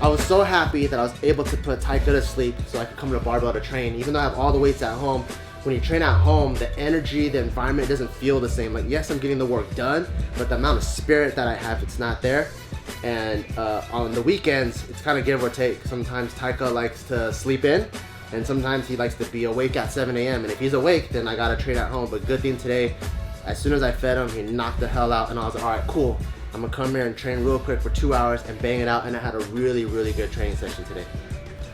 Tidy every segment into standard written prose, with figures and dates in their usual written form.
I was so happy that I was able to put Taika to sleep so I could come to Barbell to train. Even though I have all the weights at home, when you train at home, the energy, the environment doesn't feel the same. Like, yes, I'm getting the work done, but the amount of spirit that I have, it's not there. And on the weekends, it's kind of give or take. Sometimes Taika likes to sleep in, and sometimes he likes to be awake at 7 a.m. And if he's awake, then I gotta train at home. But good thing today, as soon as I fed him, he knocked the hell out, and I was like, all right, cool. I'm gonna come here and train real quick for 2 hours and bang it out, and I had a really, really good training session today.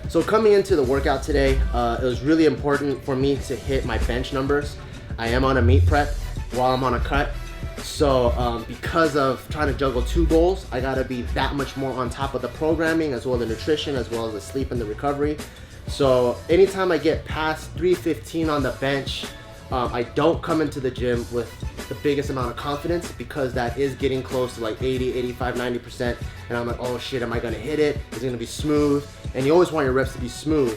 So coming into the workout today, it was really important for me to hit my bench numbers. I am on a meet prep while I'm on a cut. So because of trying to juggle 2 goals, I gotta be that much more on top of the programming, as well as the nutrition, as well as the sleep and the recovery. So anytime I get past 315 on the bench, I don't come into the gym with the biggest amount of confidence, because that is getting close to like 80, 85, 90%. And I'm like, oh shit, am I gonna hit it? Is it gonna be smooth? And you always want your reps to be smooth.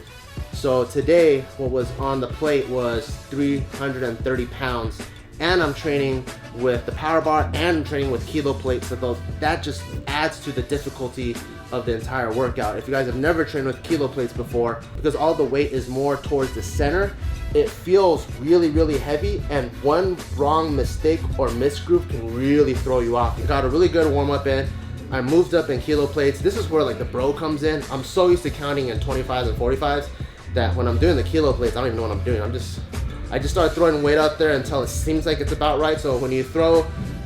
So today, what was on the plate was 330 pounds. And I'm training with the power bar, and I'm training with kilo plates. So that just adds to the difficulty of the entire workout. If you guys have never trained with kilo plates before, because all the weight is more towards the center, it feels really, really heavy, and one wrong mistake or misgroove can really throw you off. You got a really good warm up in. I moved up in kilo plates. This is where like the bro comes in. I'm so used to counting in 25s and 45s that when I'm doing the kilo plates, I don't even know what I'm doing. I just start throwing weight out there until it seems like it's about right. So when you throw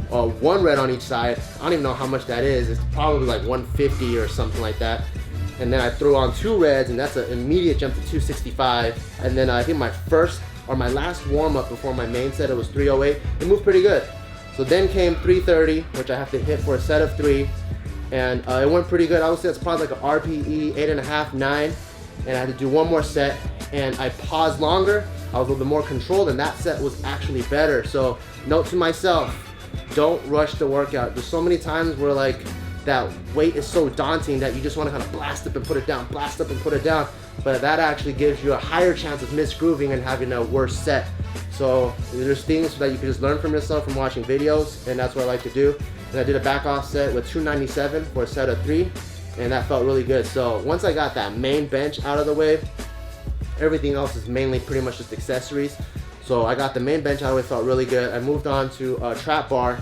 1 red on each side, I don't even know how much that is. It's probably like 150 or something like that. And then I throw on 2 reds, and that's an immediate jump to 265. And then I think my last warm up before my main set, it was 308. It moved pretty good. So then came 330, which I have to hit for a set of 3. And it went pretty good. I would say it's probably like an RPE 8.5, 9. And I had to do 1 more set, and I paused longer. I was a little bit more controlled, and that set was actually better. So note to myself, don't rush the workout. There's so many times where like that weight is so daunting that you just want to kind of blast up and put it down, blast up and put it down. But that actually gives you a higher chance of misgrooving and having a worse set. So there's things that you can just learn from yourself from watching videos, and that's what I like to do. And I did a back off set with 297 for a set of 3, and that felt really good. So once I got that main bench out of the way, everything else is mainly pretty much just accessories. So I got the main bench out of the way, felt really good. I moved on to a trap bar.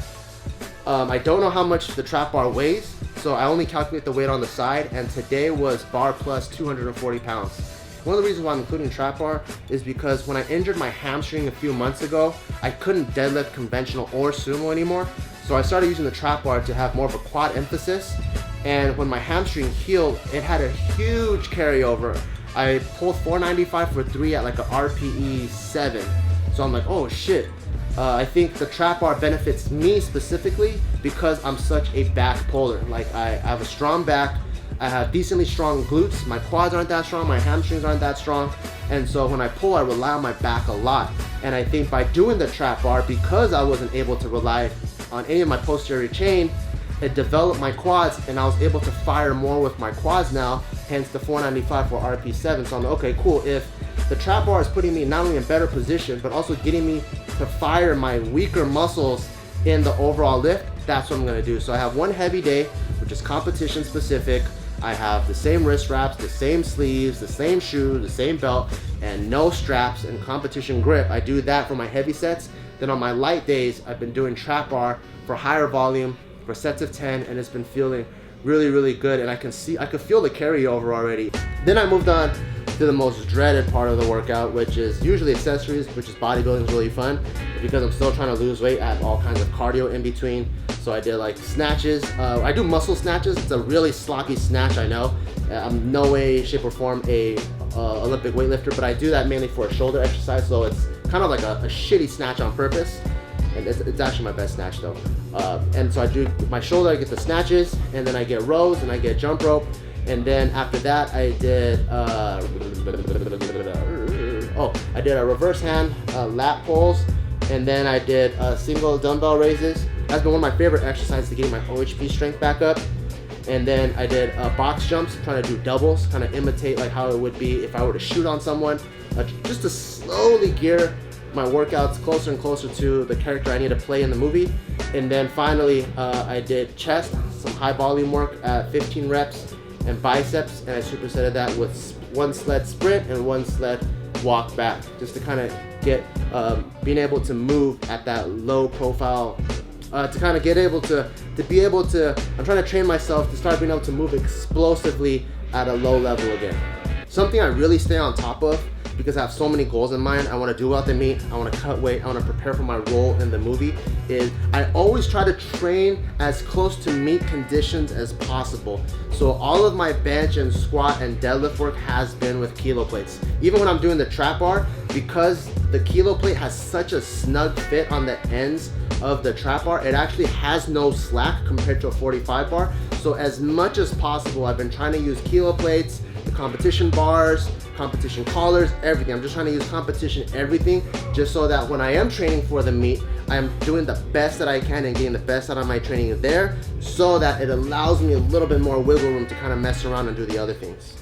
I don't know how much the trap bar weighs, so I only calculate the weight on the side, and today was bar plus 240 pounds. One of the reasons why I'm including trap bar is because when I injured my hamstring a few months ago, I couldn't deadlift conventional or sumo anymore. So I started using the trap bar to have more of a quad emphasis. And when my hamstring healed, it had a huge carryover. I pulled 495 for 3 at like a RPE 7. So I'm like, oh shit. I think the trap bar benefits me specifically because I'm such a back puller. Like I have a strong back, I have decently strong glutes, my quads aren't that strong, my hamstrings aren't that strong, and so when I pull, I rely on my back a lot. And I think by doing the trap bar, because I wasn't able to rely on any of my posterior chain, it developed my quads, and I was able to fire more with my quads now, hence the 495 for RP7. So I'm like, okay, cool. If the trap bar is putting me not only in better position, but also getting me to fire my weaker muscles in the overall lift, that's what I'm gonna do. So I have one heavy day, which is competition specific. I have the same wrist wraps, the same sleeves, the same shoe, the same belt, and no straps and competition grip. I do that for my heavy sets. Then on my light days, I've been doing trap bar for higher volume, for sets of 10, and it's been feeling really, really good. And I could feel the carryover already. Then I moved on to the most dreaded part of the workout, which is usually accessories, which is bodybuilding is really fun. Because I'm still trying to lose weight, I have all kinds of cardio in between. So I did like snatches. I do muscle snatches. It's a really sloppy snatch, I know. I'm no way, shape, or form a Olympic weightlifter, but I do that mainly for a shoulder exercise. So it's kind of like a shitty snatch on purpose. And it's actually my best snatch though. And so I do my shoulder, I get the snatches, and then I get rows, and I get jump rope. And then after that, I did I did a reverse hand lat pulls, and then I did single dumbbell raises. That's been one of my favorite exercises to get my OHP strength back up. And then I did box jumps, trying to do doubles, kind of imitate like how it would be if I were to shoot on someone, just to slowly gear my workouts closer and closer to the character I need to play in the movie. And then finally, I did chest, some high volume work at 15 reps. and biceps, and I supersetted that with one sled sprint and one sled walk back, just to kind of get being able to move at that low profile, to kind of get able to be able to, I'm trying to train myself to start being able to move explosively at a low level again. Something I really stay on top of, because I have so many goals in mind. I want to do well at the meet, I want to cut weight, I want to prepare for my role in the movie, is I always try to train as close to meet conditions as possible. So all of my bench and squat and deadlift work has been with kilo plates. Even when I'm doing the trap bar, because the kilo plate has such a snug fit on the ends of the trap bar, it actually has no slack compared to a 45 bar. So as much as possible, I've been trying to use kilo plates, the competition bars, competition collars, everything. I'm just trying to use competition everything, just so that when I am training for the meet, I am doing the best that I can and getting the best out of my training there, so that it allows me a little bit more wiggle room to kind of mess around and do the other things.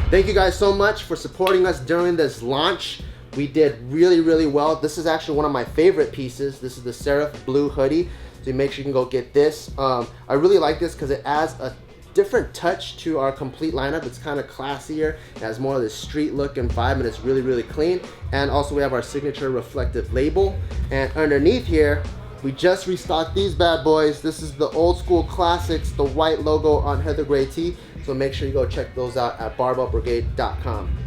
Thank you guys so much for supporting us during this launch. We did really, really well. This is actually one of my favorite pieces. This is the Seraph Blue hoodie. So make sure you can go get this. I really like this because it adds a different touch to our complete lineup. It's kind of classier. It has more of this street look and vibe, and it's really, really clean. And also we have our signature reflective label. And underneath here, we just restocked these bad boys. This is the old school classics, the white logo on heather gray tee. So make sure you go check those out at barbellbrigade.com.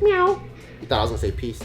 Meow. You thought I was gonna say peace.